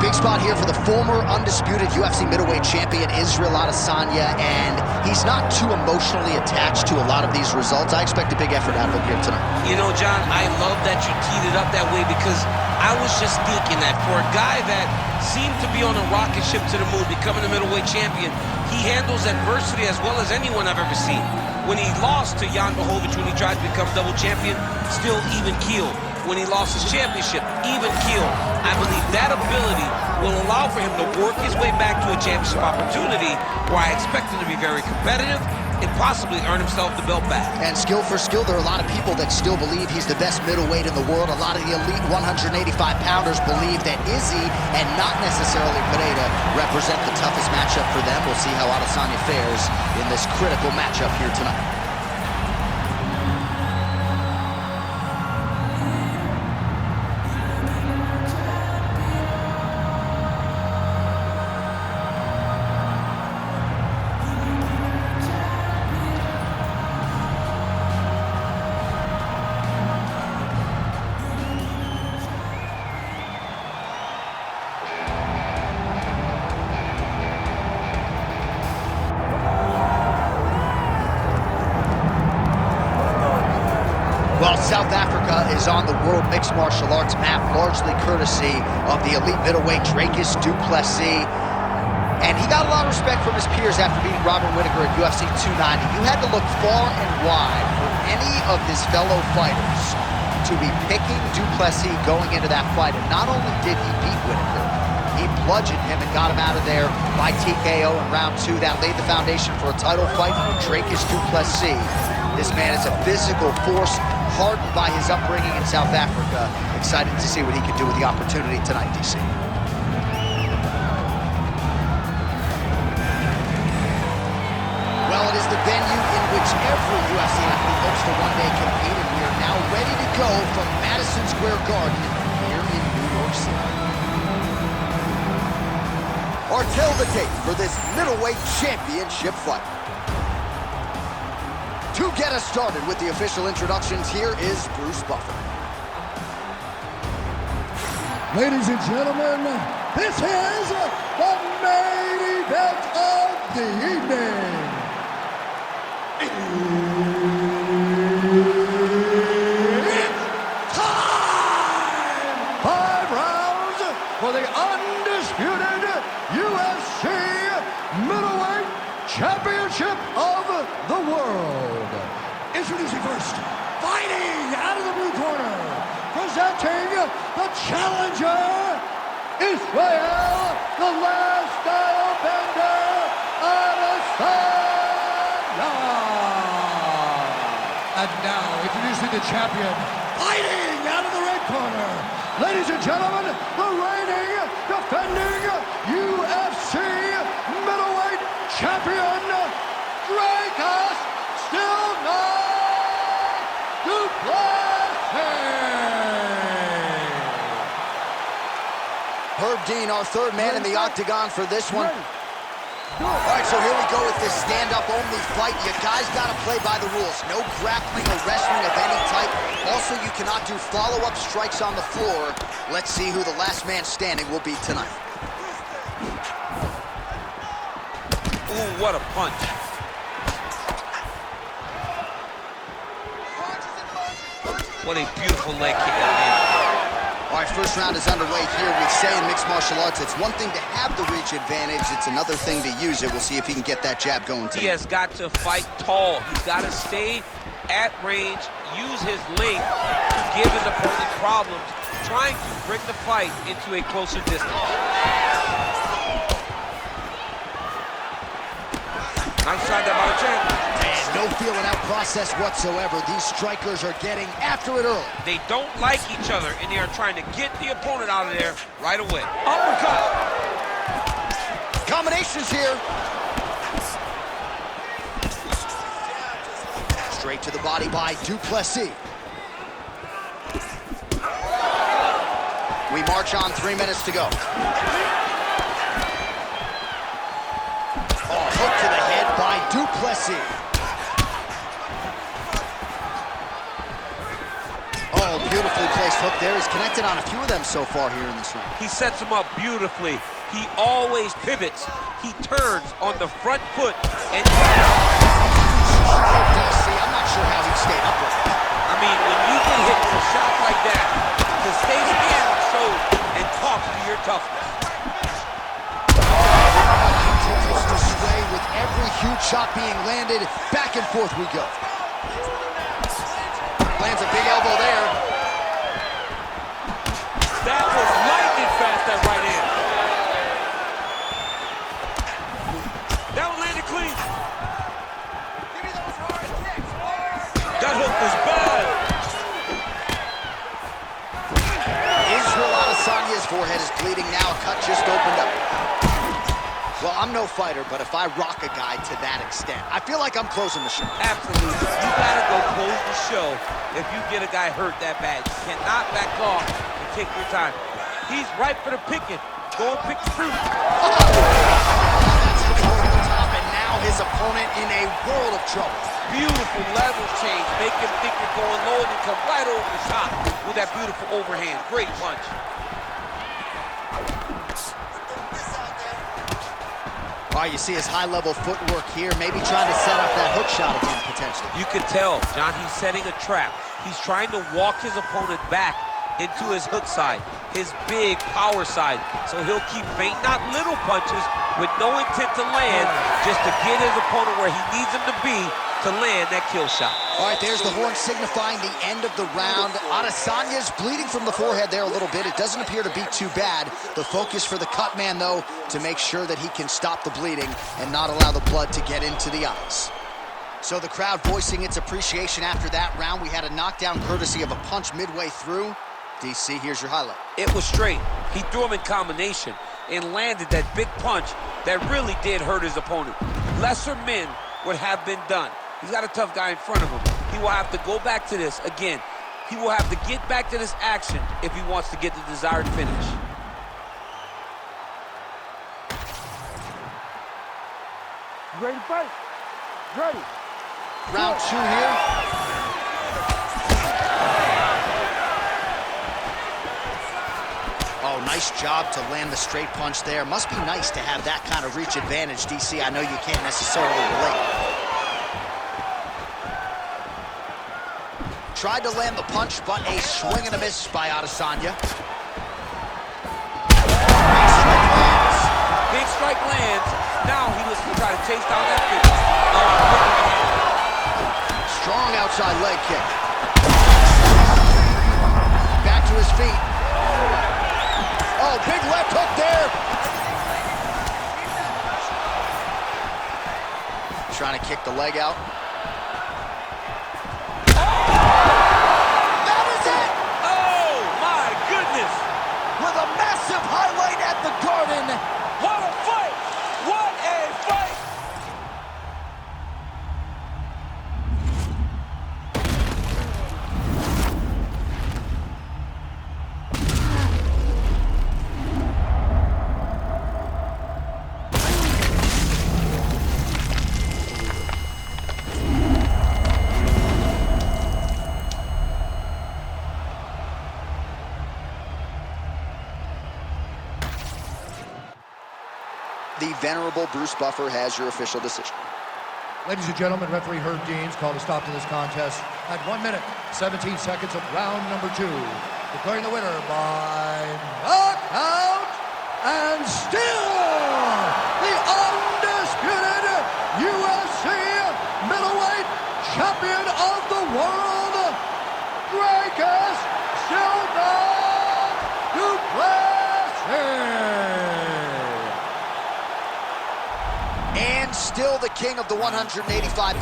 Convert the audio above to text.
big spot here for the former undisputed UFC middleweight champion, Israel Adesanya, and he's not too emotionally attached to a lot of these results. I expect a big effort out of him here tonight. You know, John, I love that you teed it up that way, because I was just thinking that for a guy that seemed to be on a rocket ship to the moon, becoming a middleweight champion, he handles adversity as well as anyone I've ever seen. When he lost to Jan Blachowicz, when he tried to become double champion, still even keeled. When he lost his championship, even keeled. I believe that ability will allow for him to work his way back to a championship opportunity, where I expect him to be very competitive and possibly earn himself the belt back. And skill for skill, there are a lot of people that still believe he's the best middleweight in the world. A lot of the elite 185-pounders believe that Izzy, and not necessarily Pereira, represent the toughest matchup for them. We'll see how Adesanya fares in this critical matchup here tonight. Well, South Africa is on the world mixed martial arts map, largely courtesy of the elite middleweight Dricus du Plessis. And he got a lot of respect from his peers after beating Robert Whittaker at UFC 290. You had to look far and wide for any of his fellow fighters to be picking du Plessis going into that fight. And not only did he beat Whittaker, he bludgeoned him and got him out of there by TKO in round 2. That laid the foundation for a title fight for Dricus du Plessis. This man is a physical force, hardened by his upbringing in South Africa. Excited to see what he can do with the opportunity tonight, DC. Well, it is the venue in which every UFC athlete hopes to one day compete, and we are now ready to go from Madison Square Garden here in New York City. Or tell the tape for this middleweight championship fight. To get us started with the official introductions, here is Bruce Buffer. Ladies and gentlemen, this is the main event of the evening. It's time! 5 rounds for the undisputed UFC middleweight championship of the world. Introducing first, fighting out of the blue corner, presenting the challenger, Israel, the last style bender, Adesanya. And now, introducing the champion, fighting out of the red corner, ladies and gentlemen, the reigning, defending UFC middleweight champion, Dricus du Plessis. Herb Dean, our third man in the octagon for this one. All right, so here we go with this stand-up-only fight. You guys got to play by the rules. No grappling or wrestling of any type. Also, you cannot do follow-up strikes on the floor. Let's see who the last man standing will be tonight. Ooh, what a punch. What a beautiful leg kick that man. All right, first round is underway here. We say in mixed martial arts, it's one thing to have the reach advantage. It's another thing to use it. We'll see if he can get that jab going tonight. He has got to fight tall. He's got to stay at range, use his length to give his opponent problems, trying to bring the fight into a closer distance. Nice shot there by the champion. No feeling out process whatsoever. These strikers are getting after it early. They don't like each other, and they are trying to get the opponent out of there right away. Uppercut. Combinations here. Straight to the body by du Plessis. We march on, 3 minutes to go. Oh, hook to the head by du Plessis. Oh, Beautifully placed hook there. He's connected on a few of them so far here in this round. He sets him up beautifully. He always pivots. He turns on the front foot and DC, I'm not sure how he stayed up with it. I mean, when you can hit with a shot like that, to stay standing shows and talk to your toughness. Continues to sway with every huge shot being landed. Back and forth we go. Lands a big elbow there. That was lightning fast, that right hand. That one landed clean. That hook was bad. Israel Adesanya's forehead is bleeding now. A cut just opened up. Well, I'm no fighter, but if I rock a guy to that extent, I feel like I'm closing the show. Absolutely. You gotta go close the show if you get a guy hurt that bad. You cannot back off and take your time. He's ripe for the picking. Go and pick the fruit. That's right over the top, and now his opponent in a world of trouble. Beautiful level change. Make him think you're going low and then come right over the top with that beautiful overhand. Great punch. All right, you see his high-level footwork here, maybe trying to set up that hook shot again, potentially. You can tell, John, he's setting a trap. He's trying to walk his opponent back into his hook side, his big power side. So he'll keep feint, not little punches, with no intent to land, just to get his opponent where he needs him to be to land that kill shot. All right, there's the horn signifying the end of the round. Adesanya's bleeding from the forehead there a little bit. It doesn't appear to be too bad. The focus for the cut man, though, to make sure that he can stop the bleeding and not allow the blood to get into the eyes. So the crowd voicing its appreciation after that round. We had a knockdown courtesy of a punch midway through. DC, here's your highlight. It was straight. He threw him in combination and landed that big punch that really did hurt his opponent. Lesser men would have been done. He's got a tough guy in front of him. He will have to go back to this again. He will have to get back to this action if he wants to get the desired finish. You ready to fight? Ready. Round two here. Oh, nice job to land the straight punch there. Must be nice to have that kind of reach advantage, DC. I know you can't necessarily relate. Tried to land the punch, but a swing and a miss by Adesanya. Big strike lands. Now he looks to try to chase down that finish. Strong outside leg kick. Back to his feet. Oh, big left hook there. Trying to kick the leg out. That is it! Oh, my goodness! With a massive highlight at the Garden. What a fight! What a fight! The venerable Bruce Buffer has your official decision. Ladies and gentlemen, referee Herb Deans called a stop to this contest at 1 minute, 17 seconds of round number 2. Declaring the winner by knockout and still the undisputed UFC middleweight champion of the world, Dricus du Plessis. And still the king of the 185-pounder.